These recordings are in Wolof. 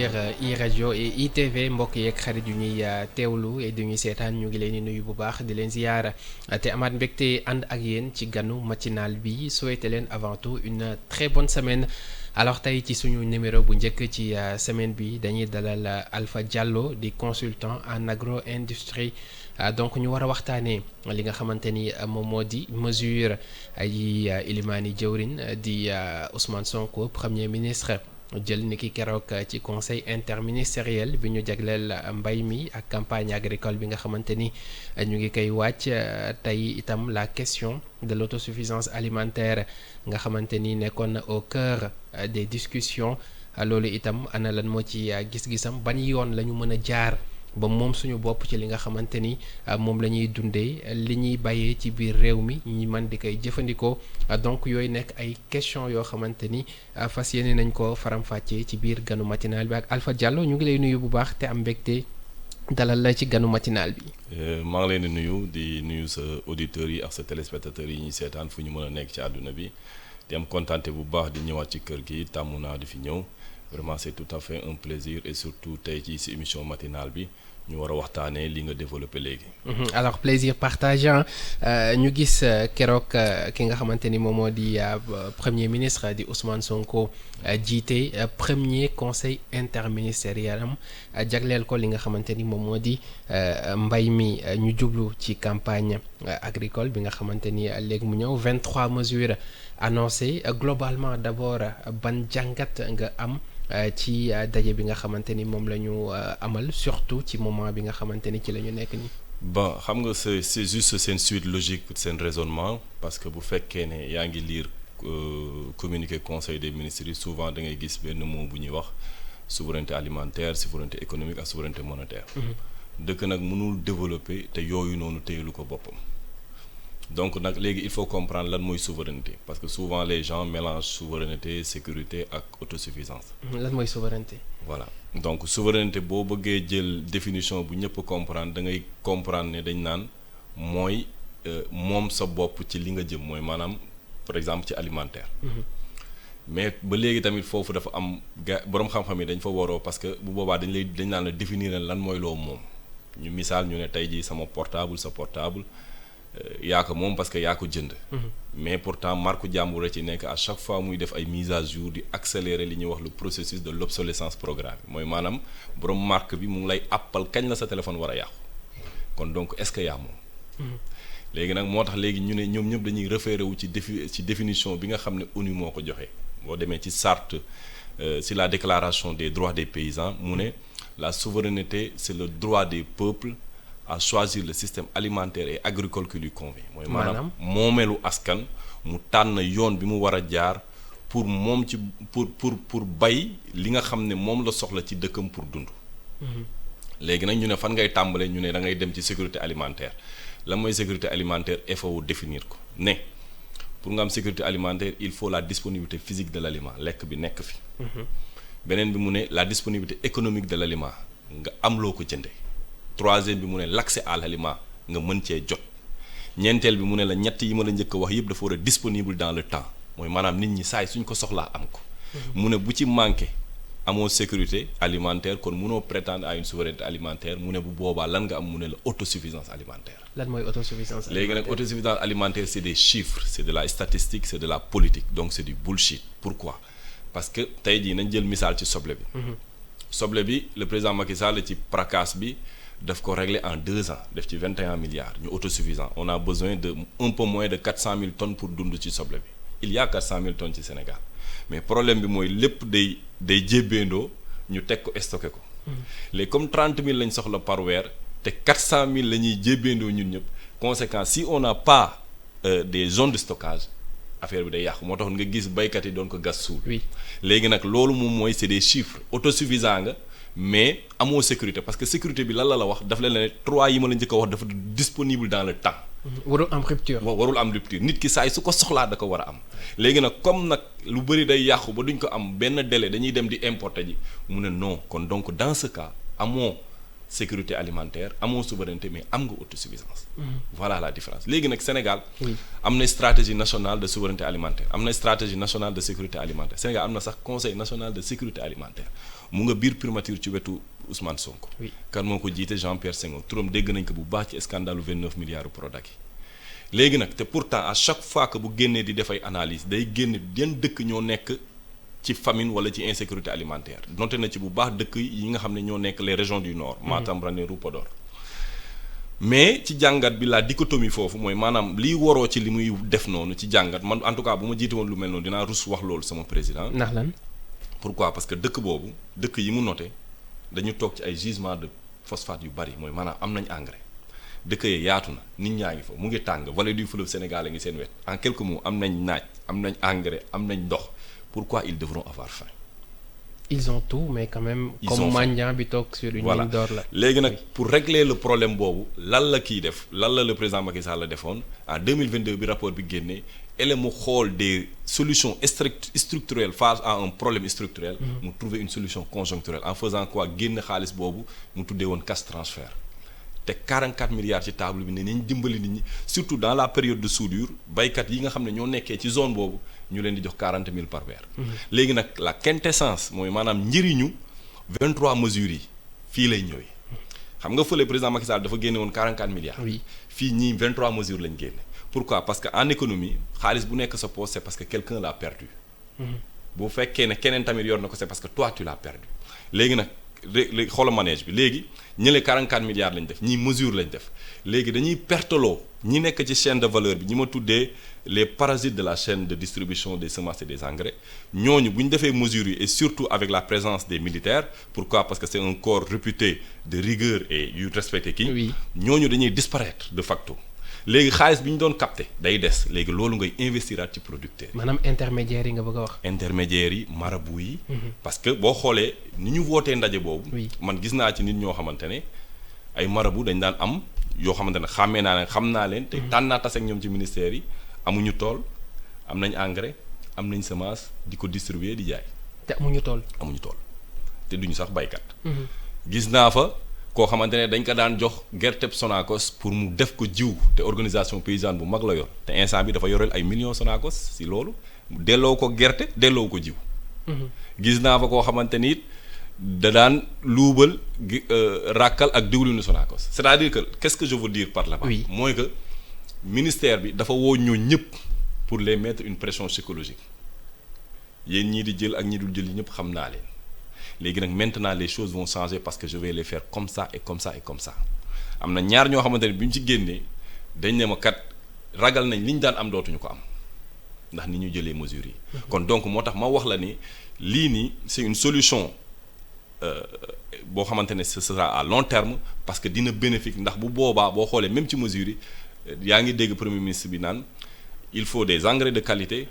sur iRadio et ITV mbokk yeeg xarit yu ñuy teewlu et du ñuy seetaan ñu ngi leen di nuyu bu baax di leen ziyaara te amaat mbégte ànd ak yéen ci ganu matinal bi souhaité leen avant tout une très bonne semaine. alors tey ci suñu numéro bu njëkk ci semaine bi dañuy dalal Alpha Diallo di consultant en agro-industrie donc ñu war a waxtaanee li nga xamante ni moom moo di mesure yi ilimaani jëwrin di Ousmane Sonko premier ministre jël ni ki keroog ci conseil interministériel bi ñu jagleel mbay mi ak campagne agricole bi nga xamante ni ñu ngi koy wàcc tey itam la question de l'autosuffisance alimentaire nga xamante ni nekkoon na au cœur des discussions loolu itam ana lan moo ci gis-gisam ban yoon la ñu mën a jaar ba moom suñu bopp ci li nga xamante ni moom la ñuy dundee li ñuy bàyyee ci biir réew mi ñi mën di koy jëfandikoo donc yooyu nekk ay question yoo xamante ni fas yéene nañ ko faram-fàccee ci biir ganu matinal bi ak Alpha Diallo ñu ngi lay nuyu bu baax te am mbégte dalal la ci ganu matinal bi. maa ngi leen di nuyu sa auditeurs yi ak sa téléspectateurs yi ñuy seetaan fu ñu mën a nekk ci àdduna bi di am kontaante bu baax di ñëwaat ci kër gi tàmm naa di fi ñëw. Vraiment c'est tout à fait un plaisir et surtout tey ci si émission matinale bi ñu war a waxtaanee li nga développé léegi. alors plaisir partagé ñu gis keroog ki nga xamante ni moom moo di premier ministre di Ousmane Sonko jiite premier conseil interministériel am jagleel ko li nga xamante ni moom moo di mbay mi ñu jublu ci campagne agricole bi nga xamante ni léegi mu ñëw 23 mesures annoncées globalement d'abord ban jàngat nga am. ci daje bi nga xamante ni moom la ñu amal surtout ci moment bi nga xamante ni ci la ñu nekk nii. bon xam nga c'est juste seen suite logique seen raisonnement parce que bu fekkee ne yaa ngi lire communiqué conseil des ministres yi souvent da ngay gis benn mot bu ñuy wax souveraineté alimentaire souveraineté économique ak souveraineté monétaire. dëkk nag mënul développer te yooyu noonu téyelu ko boppam. donc nag léegi il faut comprendre lan mooy souveraineté parce que souvent les gens mélangent souveraineté sécurité ak autosuffisance. lan mooy souveraineté. voilà donc souveraineté boo bëggee jël définition bu ñëpp comprendre da ngay comprendre ne dañ naan mooy moom sa bopp ci li nga jëm mooy maanaam par exemple ci alimentaire. mais ba léegi tamit foofu dafa am boroom xam-xam yi dañ fa waroo parce que bu boobaa dañ naan la définir lan mooy loo moom ñu misaal ñu ne tey jii sama portable sa portable. yaa ko moom parce que yaa ko jënd. mais pourtant marque jàmbur la ci nekk à chaque fois muy def ay mise à jour di accélérer li ñuy wax le processus de l'obsolescence programmée mooy maanaam borom marque bi mu ngi lay appal kañ la sa téléphone war a yàqu kon donc est-ce que yaa moom. léegi nag moo tax léegi ñu ne ñoom ñëpp dañuy référé wu ci définition bi nga xam ne ONU moo ko joxe boo demee ci charte ci la déclaration des droits des paysans mu ne la souveraineté c'est le droit des peuples. à choisir le système alimentaire et agricole qui lui convient mooy maanaam moomeelu askan mu tànn yoon bi mu war a jaar pour moom ci pour bay li nga xam ne moom la soxla ci dëkkam pour dund. léegi nag ñu ne fan ngay tàmbale ñu ne da ngay dem ci sécurité alimentaire la mooy sécurité alimentaire FAO définir ko ne pour nga am sécurité alimentaire il faut la disponibilité physique de l'aliment lekk bi nekk fi. beneen bi mu ne la disponibilité économique de l'aliment nga am loo ko jënde troisième bi mu ne l'accès à l'aliment nga mën cee jot ñeenteel bi mu ne la ñett yi ma la njëkk a wax yëpp dafa war a disponible dans le temps mooy maanaam nit ñi saay suñ ko soxlaa am ko. mu ne bu ci manqué amoo sécurité alimentaire kon munoo prétendre à une souveraineté alimentaire mu ne bu boobaa lan nga am mu ne la autosuffisance alimentaire. lan mooy autosuffisance alimentaire léegi nag autosuffisance alimentaire c'est des chiffres c'est de la statistique c'est de la politique donc c'est du bullshit. pourquoi parce que tey jii nañ jël misaal ci soble bi. soble bi le président Macky Sall ci PRACAS bi. daf ko régler en 2 ans def ci 21 milliards ñu autosuffisant on a besoin de un peu moins de 400 000 tonnes pour dund ci soble bi il y a 400 000 tonnes ci Sénégal mais problème bi mooy lépp day jébbeendoo ñu teg ko stocké ko. léegi comme 30 000 lañ soxla par weer te 400 000 la ñuy jébbeendoo ñun ñëpp conséquence si on n'a pas des zones de stockage affaire bi day yàqu moo tax nga gis baykat yi doon ko gas suul. oui léegi nag loolu moom mooy c'est des chiffres autosuffisant nga. mais amoo sécurité parce que sécurité bi lan la wax daf leen ne 3 yi ma la njëkk a wax dafa disponible dans le temps. warul am rupture. warul am rupture nit ki saa yi su ko soxlaa da ko war a am. léegi nag comme nag lu bëri day yàqu ba duñ ko am benn délai dañuy dem di importer ji mu ne non kon donc dans ce cas amoo sécurité alimentaire amoo souveraineté mais am nga autosuffisance. Voilà la différence léegi nag Sénégal. am na stratégie nationale de souveraineté alimentaire am na stratégie nationale de sécurité alimentaire Sénégal am na sax conseil national de sécurité alimentaire mu nga biir primature ci wetu Ousmane Sonko. kan moo ko jiite Jean-Pierre Senghor turam dégg nañ ko bu baax ci scandale 29 milliards Prodac yi léegi nag te pourtant à chaque fois que bu génnee di def ay analyse day génn yan dëkk ñoo nekk ci famine wala ci insécurité alimentaire noté na ci bu baax dëkk yi nga xam ne ñoo nekk les régions du nord. Matam Ranérou Podor. mais ci jàngat bi la dichotomie foofu mooy maanaam liy waroo ci li muy def noonu ci jàngat man en tout cas bu ma jiite woon lu mel noonu dinaa rus wax loolu sama président. ndax lan. pourquoi parce que dëkk boobu dëkk yi mu noté dañu toog ci ay gisement de phosphate yu bari mooy maanaam am nañ engrais dëkk yi yaatu na nit ñaa ngi fa mu ngi tàng vallée du fleuve Sénégal a ngi seen wet en quelques mots am nañ naaj am nañ engrais am nañ ndox pourquoi ils devront avoir faim. ils ont tout mais quand même. comme mendiant bi toog sur une ligne d'or la. léegi nag pour régler le problème boobu lan la kii def lan la le président Macky Sall la defoon en 2022 bi rapport bi génnee ele mu xool des solutions structurelles face à un problème structurel. mu trouver une solution conjoncturelle en faisant quoi génn xaalis boobu mu tuddee woon cash transfert te 44 milliards ci table bi ne nañ dimbali nit ñi surtout dans la période de soudure baykat yi nga xam ne ñoo nekkee ci zone boobu ñu leen di jox 40 000 par weer. léegi nag la quintessence mooy maanaam njëriñu 23 mesures yi fii lay ñëwee xam nga fële président Macky Sall dafa génne woon 44 milliards. fii ñii 23 mesures lañ génne. pourquoi parce que en économie xaalis bu nekk sa poche c'est parce que quelqu'un l'a perdu. bu fekkee ne keneen tamit yor na ko c'est parce que toi tu l'as perdu léegi nag. léegi xoolal manège bi léegi ñële 44 milliards lañ def ñii mesure lañ def léegi dañuy perteloo ñi nekk ci chaîne de valeur bi ñi ma tuddee les parasites de la chaîne de distribution des semences et des engrais ñooñu bu ñu defee mesures yi et surtout avec la présence des militaires pourquoi parce que c'est un corps réputé de rigueur et yu respecté kii ñooñu dañuy disparaître de facto léegi xaalis bi ñu doon capté day des léegi loolu ngay investiraat ci producteurs yi. maanaam intermédiaires yi nga bëgg a wax. intermédiaires yi marabout yi. parce que boo xoolee ni ñu wootee ndaje boobu. man gis naa ci nit ñoo xamante ne ay marabout dañ daan am yoo xamante ne xàmmee naa leen xam naa leen. te tànn naa tase ak ñoom ci ministère yi amuñu tool am nañ engrais am nañ semence di ko distribuer di jaay. te amuñu tool. te duñu sax baykat. gis naa fa. koo xamante ne dañ ko daan jox gerteb Sonacos pour mu def ko jiw te organisation paysanne bu mag la yor te instant bi dafa yoreel ay millions Sonacos si loolu delloo ko gerte delloo ko jiw. gis naa fa koo xamante ni it da daan luubal ràkkal ak diwlinu Sonacos c'est-à-dire que qu'est-ce que je veux dire par là-bas. mooy que ministère bi dafa woo ñoo ñëpp pour les mettre une pression psychologique yéen ñii di jël ak ñi dul jël yi ñëpp xam naa leen. léegi nag maintenant les choses vont changer parce que je vais les faire comme ça et comme ça et comme ça am na ñaar ñoo xamante ne bi ñu ci génnee dañ ne ma kat ragal nañ li ñu daan am dootuñu ko am ndax ni ñu jëlee mesures yi. kon donc moo tax ma wax la ni lii nii c'est une solution boo xamante ne ce sera à long terme parce que dina bénéfique ndax bu boobaa boo xoolee même ci mesures yi yaa ngi dégg premier ministre bi naan il faut des engrais de qualité.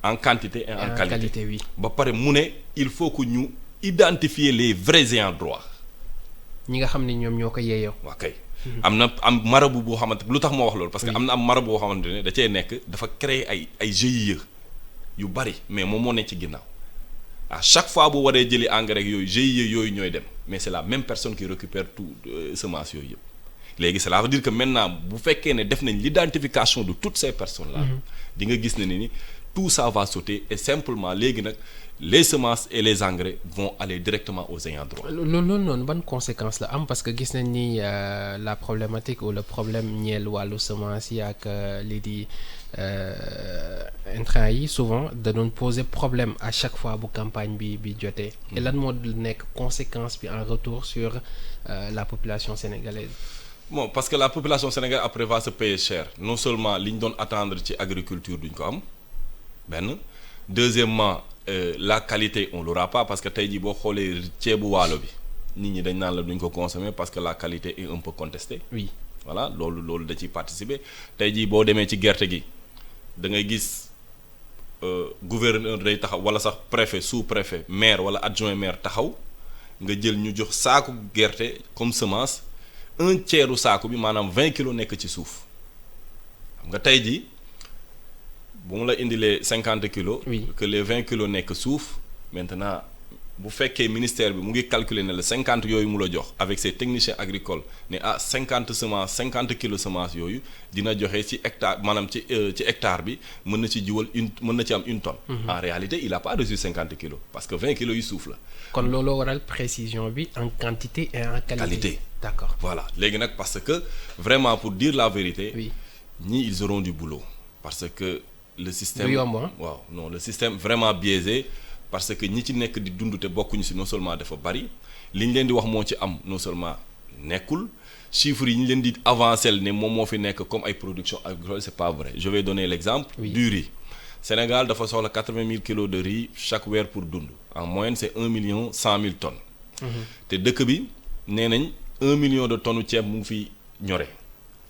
en quantité et en qualité. ba pare mu ne il faut que ñu. identifier les vrais ayants droit. ñi nga xam ne ñoom ñoo ko yeeyoo. waa kay am marabu boo xamante lu tax ma wax loolu. parce que am na marabu boo xamante ne da cee nekk dafa créer ay GIE yu bari mais moom moo nekk ci ginnaaw à chaque fois bu waree jëli engrais yooyu GIE yooyu ñooy dem mais c'est la même personne qui récupère tout semence yooyu yëpp. léegi cela veut dire que maintenant bu fekkee ne def nañ l'identification de toutes ces personnes là. di nga gis ne ni tout ça va sauter et simplement léegi nag. les semences et les engrais vont aller directement aux ayants droit. loolu noonu ban conséquence la am parce que gis nañ ni la problématique ou le problème ñeel wàllu semence yi ak lii di intrants yi souvent da doon poser problème à chaque fois bu campagne bi jotee. et lan moo nekk conséquence bi en retour sur la population sénégalaise. bon parce que la population sénégalaise après va se payer cher non seulement li ñu doon attendre ci agriculture duñ ko am benn deuxièmement. La qualité on l'aura pas parce que tey jii boo xoolee ceebu waalo bi nit ñi dañ naan la duñ ko consommer parce que la qualité est un peu contestée. voilà loolu da ciy participer tey jii boo demee ci gerte gi da ngay gis gouverneur day taxaw wala sax préfet sous-préfet maire wala adjoint maire taxaw nga jël ñu jox saaku gerte comme semence un tiers u saaku bi maanaam 20 kilos nekk ci suuf xam nga tey jii. bu mu la indilee 50 kilos. que les 20 kilos nekk suuf maintenant bu fekkee ministère bi mu ngi calculer ne la 50 yooyu mu la jox avec ses techniciens agricoles ne 50 semences 50 kilos semences yooyu dina joxe ci hectare maanaam ci hectare bi mën na ci jiwal mën na ci am 1 tonne. En réalité il a pas reçu 50 kilos parce que 20 kilos yu suuf la. kon looloo waral précision bi en quantité et en qualité. D'accord. Voilà léegi nag parce que vraiment pour dire la vérité. Oui. ñii ils auront du boulot parce que le système. du yomb waaw non le système vraiment biaisé. parce que ñi ci nekk di dund te bokkuñu ci non seulement dafa bari li ñu leen di wax moo ci am non seulement nekkul chiffres yi ñu leen di avancer ne moom moo fi nekk comme ay production agricole c'est pas vrai je vais donner l'exemple du riz. Sénégal dafa soxla 80 000 kilos de riz chaque weer pour dund en moyenne c'est 1 100 000 tonnes. te dëkk bi nee nañ 1 million de tonnes ceeb mu ngi fi ñore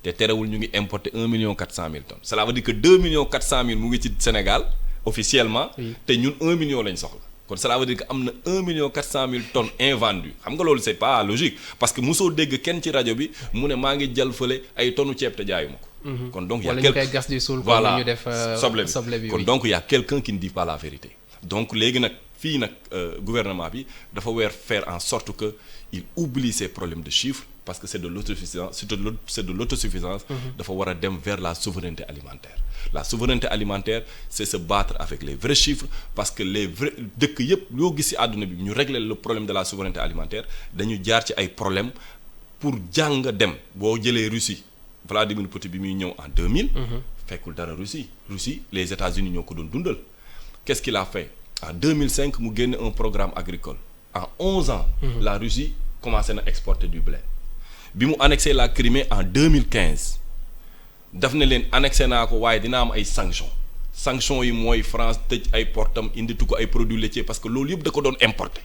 te terewul ñu ngi importer 1 400 000 tonnes cela veut dire que 2 400 000 mu ngi ci Sénégal. officiellement te ñun 1 million lañ soxla kon cela veut dire que am na 1 400 000 tonnes invendues xam nga loolu c'est pas logique parce que mosoo dégg kenn ci rajo bi mu ne maa ngi jël fële ay tonnes ceeb te jaayuma ko. kon donc y a wala ñu koy gas di suul voilà ñu def soble bi kon donc y a quelqu'un qui ne dit pas la vérité. donc léegi nag fii nag gouvernement bi dafa weer faire en sorte que il oublie ces problèmes de chiffres parce que c'est de l'autosuffisance dafa war a dem vers la souveraineté alimentaire. La souveraineté alimentaire c'est se battre avec les vrais chiffres parce que les vrais dëkk yëpp yoo gis ci àdduna bi ñu régler le problème de la souveraineté alimentaire dañu jaar ci ay problèmes pour jàng dem boo jëlee Russie Vladimir Poutine bi muy ñëw en 2000. fekkul dara Russie les États-Unis ñoo ko doon dundal. Qu'est-ce qu'il a fait en 2005 mu génne un programme agricole en 11 ans. La Russie commencé na exporter du blé bi mu annexé la Crimée en 2015. daf ne leen annexé naa ko waaye dina am ay sanctions yi mooy France tëj ay portam inditu ko ay produits laitiers parce que loolu yëpp da ko doon importer.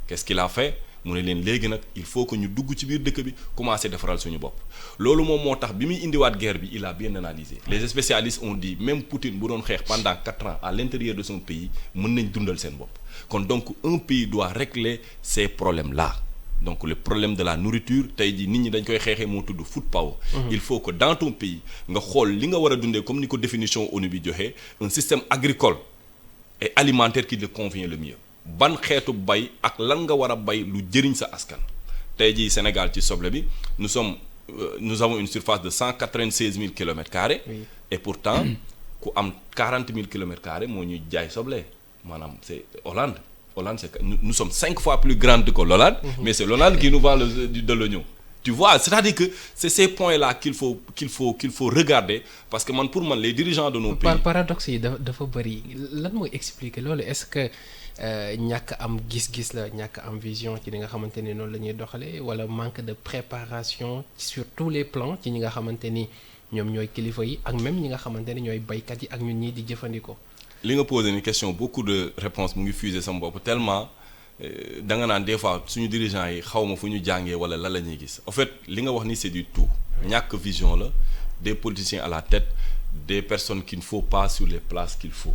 Qu'est-ce qu'il a fait mu ne leen léegi nag il faut que ñu dugg ci biir dëkk bi commencer defaral suñu bopp loolu moom moo tax bi muy indiwaat guerre bi il a bien analysé les spécialistes ont dit même Poutine bu doon xeex pendant 4 ans à l'intérieur de son pays mën nañ dundal seen bopp kon donc un pays doit régler ces problèmes-là. Donc le problème de la nourriture tey jii nit ñi dañ koy xeexee moo tudd food power. Il faut que dans ton pays nga xool li nga war a dundee comme ni ko définition ONU bi joxe un système agricole et alimentaire qui te convient le mieux. ban xeetu bay ak lan nga war a bay lu jëriñ sa askan. tey jii Sénégal ci soble bi nous avons une surface de 196 000 kilomètres carrés. Et pourtant ku am 40 000 kilomètres carrés moo ñuy jaay soble maanaam c'est Hollande. C'est nous sommes 5 fois plus grandes que l'Hollande, mais c'est l'Hollande qui nous vend de l'oignon. Tu vois, c'est-à-dire que c'est ces points-là qu'il faut regarder parce que pour moi les dirigeants de nos pays. Paradoxe yi dafa bëri lan mooy expliquer loolu est-ce que ñàkk am gis-gis la ñàkk am vision ci li nga xamante ni noonu la ñuy doxalee wala manque de préparation sur tous les plans ci ñi nga xamante ni ñoom ñooy kilifa yi ak même ñi nga xamante ni ñooy baykat yi ak ñun ñii di jëfandikoo. li nga posé une question beaucoup de réponses mu ngi fusé sama bopp tellement da nga naan des fois suñu dirigeants yi xaw ma fu ñu jàngee wala lan la ñuy gis en fait li nga wax ni c'est du tout ñàkk vision la des politiciens à la tête des personnes qu'il ne faut pas sur les places qu'il faut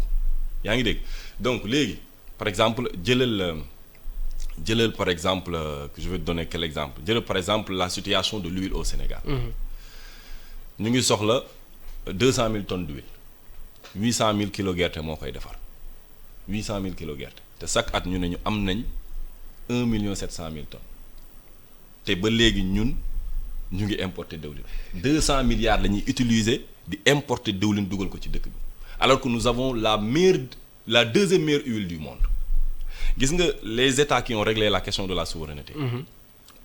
yaa ngi dégg donc léegi par exemple jëlal par exemple que je vais te donner quel exemple jëlal par exemple la situation de l'huile au Sénégal ñu ngi soxla 200 000 tonnes d'huile 800 000 kilos gerte moo koy defar 800 000 kilos gerte te chaque at ñu ne ñu am nañ 1 700 000 tonnes te ba léegi ñun ñu ngi importer dëwlin 200 milliards la ñuy utiliser di importer dëwlin dugal ko ci dëkk bi alors que nous avons la deuxième meilleure huile du monde gis nga les États qui ont réglé la question de la souveraineté.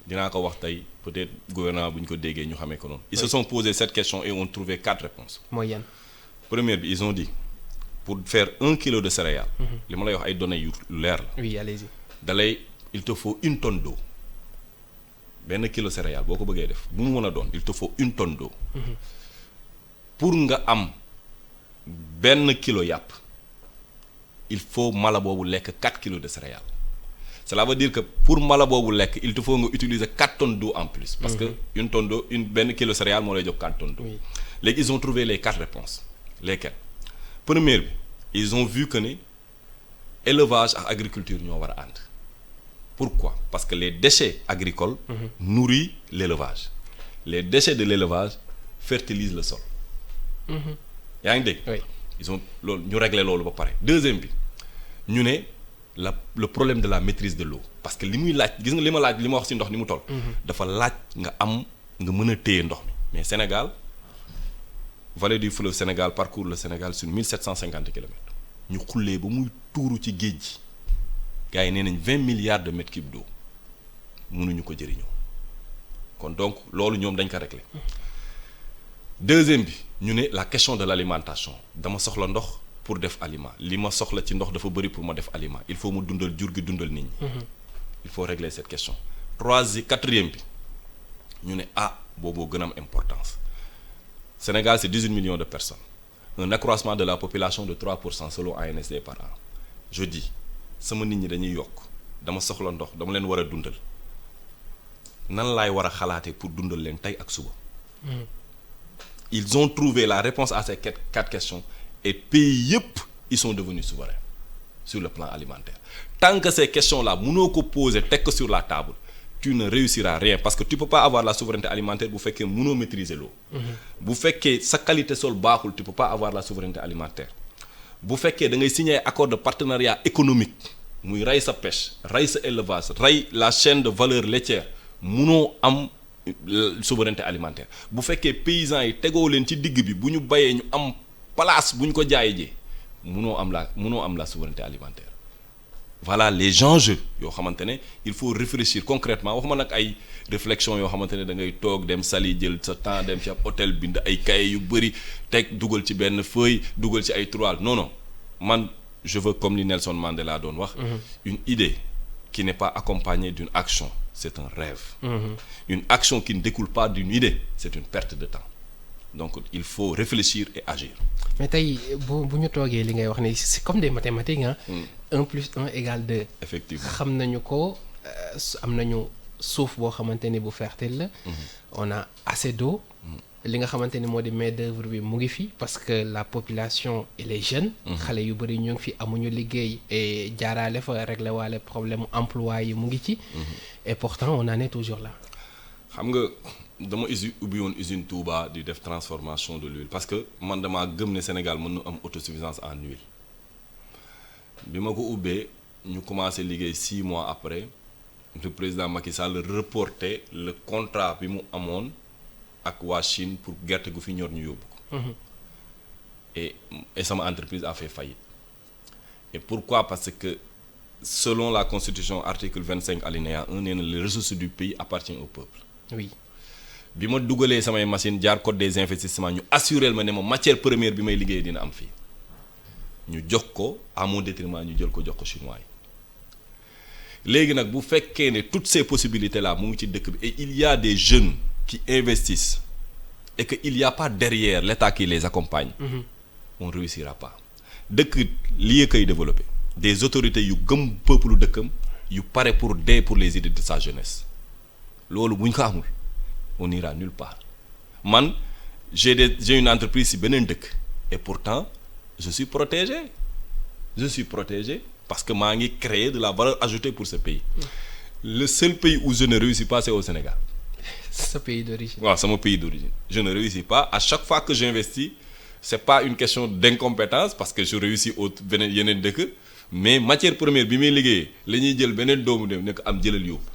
dinaa ko wax tey peut-être gouvernement bu ñu ko déggee ñu xamee ko noonu. ils se sont posé cette question et ont trouvé 4 réponses. mooy yan. Première bi ils ont dit pour faire 1 kilo de céréales. li ma lay wax ay données yu leer la. oui allez-y. il te faut 1 tonne d'eau benn kilo céréales boo ko bëggee def bu mu mën a doon il te faut 1 tonne d'eau. pour nga am benn kilo yàpp il faut mala boobu lekk 4 kilos de céréales. Cela veut dire que pour mala boobu lekk il te faut nga utiliser 4 tonnes d'eau en plus. parce que 1 tonne d'eau benn kilo céréales moo lay jox 4 tonnes d'eau. léegi ils ont trouvé les 4 réponses. Lesquelles? Première bi ils ont vu que ni élevage ak agriculture ñoo war a ànd. Pourquoi? Parce que les déchets agricoles nourrissent l'élevage. Les déchets de l'élevage fertilisent le sol. yaa ngi dégg. Oui. Ils ont loolu ñu régler loolu ba pare. Deuxième bi ñu ne le problème de la maîtrise de l'eau parce que li muy laaj gis nga li ma laaj li ma wax ci ndox ni mu toll. dafa laaj nga mën a téye ndox mi mais Sénégal vallée du fleuve Sénégal parcourt le Sénégal sur 1750 kilomètres ñu xullee ba muy tuuru ci géej gi gars yi nee nañ 20 milliards de mètres cubes d'eau mënuñu ko jëriñoo kon donc loolu ñoom dañ ko régler deuxième bi ñu ne la question de l'alimentation dama soxla ndox pour def aliment li ma soxla ci ndox dafa bëri pour ma def aliment il faut mu dundal jur gi dundal nit ñi. il faut régler cette question quatrième bi ñu ne booboo gën a am importance Sénégal c'est 18 millions de personnes un accroissement de la population de 3% selon ANSD par an je dis sama nit ñi dañuy yokk dama soxla ndox dama leen war a dundal nan laay war a xalaatee pour dundal leen tey ak suba. Ils ont trouvé la réponse à ces quatre questions et pays yëpp ils sont devenus souverains sur le plan alimentaire tant que ces questions-là mënoo ko poser teg ko sur la table tu ne réussiras rien parce que tu peux pas avoir la souveraineté alimentaire bu fekkee mënoo maîtriser l'eau bu fekkee sa qualité sol baaxul tu peux pas avoir la souveraineté alimentaire bu fekkee da ngay signer accord de partenariat économique muy rey sa pêche rey sa élevage rey la chaîne de valeur laitière mënoo am souveraineté alimentaire bu fekkee paysans yi tegoo leen ci digg bi bu ñu bayee ñu am place bu ñu ko jaayee jee mënoo am la souveraineté alimentaire voilà les enjeux yoo xamante ne il faut réfléchir concrètement waxuma nag ay réflexion yoo xamante ne da ngay toog dem sali jël sa temps dem ci ab hôtel bind ay cahiers yu bëri teg dugal ci benn feuille dugal ci ay toile non man je veux comme li Nelson Mandela doon wax une idée qui n'est pas accompagnée d'une action c'est un rêve. Une action qui ne découle pas d'une idée c'est une perte de temps donc il faut réfléchir et agir. mais tey bu ñu toogee li ngay wax ni c'est comme des mathématiques ah. 1 plus 1 égale 2. effectivement xam nañu ko am nañu suuf boo xamante ni bu fertile la. on a assez d'eau. li nga xamante ni moo di main d'œuvre bi mu ngi fi parce que la population elle est jeune. xale yu bëri ñu ngi fi amuñu liggéey et jaaraale fa régler waale problème emploi yi mu ngi ci. et pourtant on en est toujours là. xam nga dama ubbi woon usine Touba di def transformation de l'huile parce que man damaa gëm ne Sénégal mën na am autosuffisance en huile bi ma ko ubbee ñu commencé liggéey 6 mois après le président Macky Sall reporté le contrat bi mu amoon. ak waa Chine pour gerte gu fi ñor ñu yóbbu ko. et sama entreprise a fait faillite. et pourquoi parce que selon la constitution article 25 alinéa 1 nee na les ressources du pays appartiennent au peuple. oui bi ma dugalee samay machine jaar code des investissements ñu assuré ma ne ma matière première bi may liggéey dina am fii ñu jox ko à mon détriment ñu jël ko jox ko chinois yi léegi nag bu fekkee ne toutes ces possibilités là mu ngi ci dëkk bi et il y a des jeunes. qui investissent et que il y a pas derrière l'État qui les accompagne on réussira pas dëkk lii koy développer des autorités yu gëm peuple dëkkam yu pare pour dee pour les idées de sa jeunesse loolu bu ñu ko amul on n'ira nulle part man j'ai une entreprise ci beneen dëkk et pourtant je suis protégé parce que maa ngi créer de la valeur ajoutée pour ce pays le seul pays où je ne réussis pas c'est au Sénégal. sa pays d'origine. waaw sama pays d'origine je ne réussis pas à chaque fois que j'investis c'est pas une question d'incompétence parce que je réussis au beneen yeneen dëkk mais matière première bi muy liggéeyee la ñuy jël beneen doomu dem ne ko am jëlal yóbbu.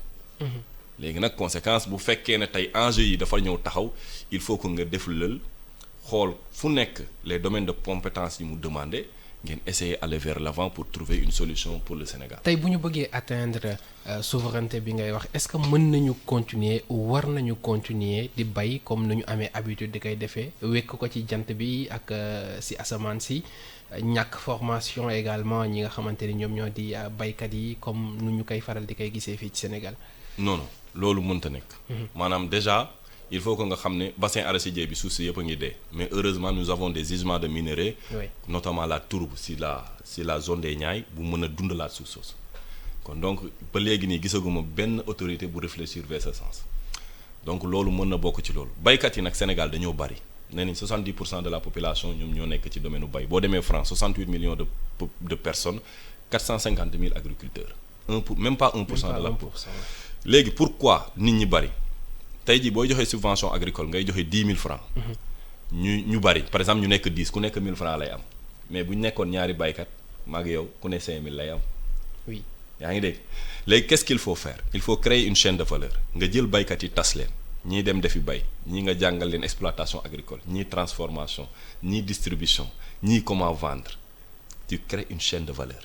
léegi nag conséquence bu fekkee ne tey enjeu yi dafa ñëw taxaw il faut que nga def lël xool fu nekk les domaines de compétence yi mu demandé ngeen essayer aller vers l'avant pour trouver une solution pour le Sénégal. tey bu ñu bëggee atteindre souveraineté bi ngay wax est-ce que mën nañu continuer ou war nañu continuer di bay comme nu ñu amee habitude di koy defee wekk ko ci jant bi ak si asamaan si ñàkk formation également ñi nga xamante ni ñoom ñoo di baykat yi comme nu ñu koy faral di koy gisee fii ci Sénégal. non loolu mënta nekk. maanaam déjà il faut que nga xam ne bassin arachidier bi suuf si yëpp a ngi dee mais heureusement nous avons des gisements de minerais. Oui. Notamment la tourbe si la zone des Niayes bu mën a dundalaat suuf soosu kon donc ba léegi nii gisaguma benn autorité bu réfléchir vers ce sens donc loolu mën na bokk ci loolu baykat yi nag Sénégal dañoo bari nee nañ 70% de la population ñoom ñoo nekk ci domaine u bay boo demee France 68 millions de personnes 450 000 agriculteurs même pas 1% de la population. léegi pourquoi nit ñi bari tey jii booy joxee subvention agricole ngay joxe 10 000 francs. ñu bari par exemple ñu nekk 10 ku nekk 1000 francs lay am mais bu ñu nekkoon ñaari baykat maag yow ku ne 5000 lay am oui. yaa ngi dégg léegi qu'est-ce qu'il faut faire il faut créer une chaîne de valeur nga jël baykat yi tas leen ñii dem defi bay ñii nga jàngal leen exploitation agricole ñii transformation ñii distribution ñii comment vendre tu crées une chaîne de valeur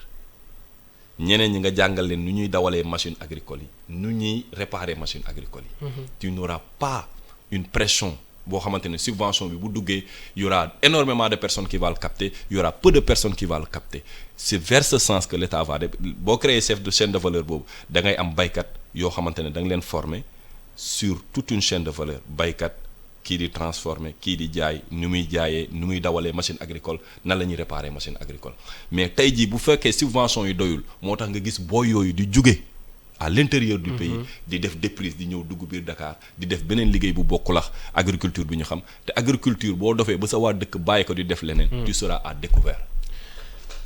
ñeneen ñi nga jàngal leen nu ñuy dawalee machine agricole yi nu ñuy réparer machine agricole yi tu n'auras pas une pression boo xamante ne subvention bi bu duggee y aura énormément de personnes qui vont le capter y aura peu de personnes qui vont le capter c'est vers ce sens que l'État va boo créer chef de chaîne de valeur boobu da ngay am baykat yoo xamante ne da nga leen former sur toute une chaîne de valeur baykat kii di transformer kii di jaay nu muy jaayee nu muy dawalee machine agricole nan la ñuy réparer machine agricole mais tey jii bu fekkee subvention yi doyul moo tax nga gis booy yooyu di jóge à l'intérieur du pays di def déprise di ñëw dugg biir Dakar di def beneen liggéey bu bokkul ak agriculture bi ñu xam te agriculture boo dofee ba sa waa dëkk bàyyi ko di def leneen tu seras à découvert.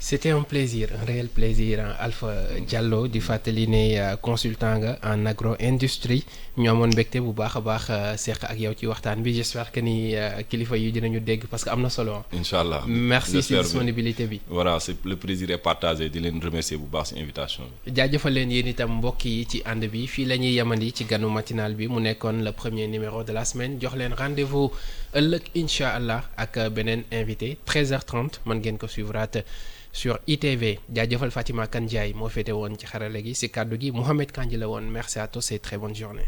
C'était un plaisir, un réel plaisir, Alpha Diallo di fàttali ne consultant nga en agro-industrie ñu amoon mbégte bu baax a baax seq ak yow ci waxtaan bi j'espère que ni kilifa yi dinañu dégg parce que am na solo. incha allah merci si disponibilité bi. voilà c'est le plaisir est partagé di leen remercier bu baax si invitation bi. jaajëfal leen yéen itam mbokk yi ci ànd bi fii la ñuy yemandi ci ganu matinal bi mu nekkoon le premier numéro de la semaine jox leen rendez-vous ëllëg incha allah ak beneen invité 13h30 mën ngeen ko suivraat sur ITV jaajëfal Fatima Kandiaye moo féete woon ci xarale gi si kàddu gi Mohamed Kandji la woon merci à tous et très bonne journée.